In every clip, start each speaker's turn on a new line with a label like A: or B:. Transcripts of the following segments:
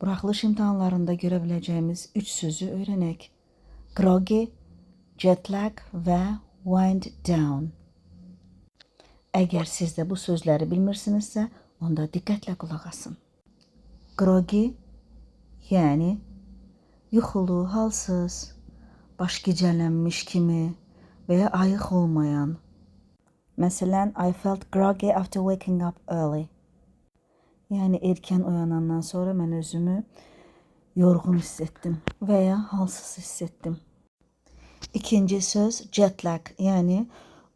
A: Buraxılış imtahanlarında görə biləcəyimiz 3 sözü öyrənək. Groggy, jet lag və wind down. Əgər siz də bu sözləri bilmirsinizsə, onda diqqətlə qulaq asın. Groggy, yəni yuxulu, halsız, baş gicəllənmiş kimi və ya ayıq olmayan. Məsələn, I felt groggy after waking up early. Yəni erkən oyanandan sonra mən özümü yorğun hiss etdim və ya halsız hiss etdim. İkinci söz jet lag, yəni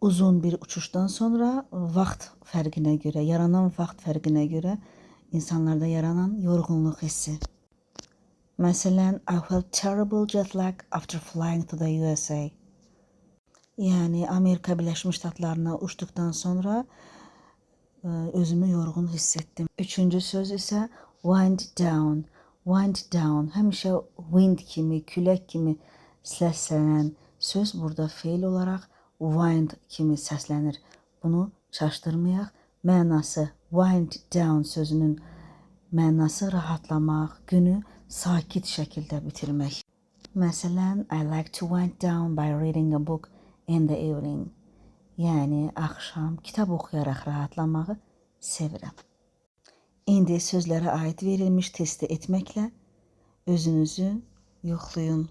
A: uzun bir uçuşdan sonra vaxt fərqinə görə, yaranan vaxt fərqinə görə insanlarda yaranan yorğunluq hissi. Məsələn, I felt terrible jet lag after flying to the USA. Yəni Amerika Birləşmiş Ştatlarına uçduqdan sonra özümü yorğun hiss etdim. Üçüncü söz isə wind down. Wind down həmişə wind kimi, külək kimi səslənən söz burada feil olaraq wind kimi səslənir. Bunu çaşdırmayaq. Mənası wind down sözünün mənası rahatlamaq, günü sakit şəkildə bitirmək. Məsələn, I like to wind down by reading a book in the evening. Yəni axşam kitab oxuyaraq rahatlamağı sevirəm. İndi sözlərə aid verilmiş testi etməklə özünüzü yoxlayın.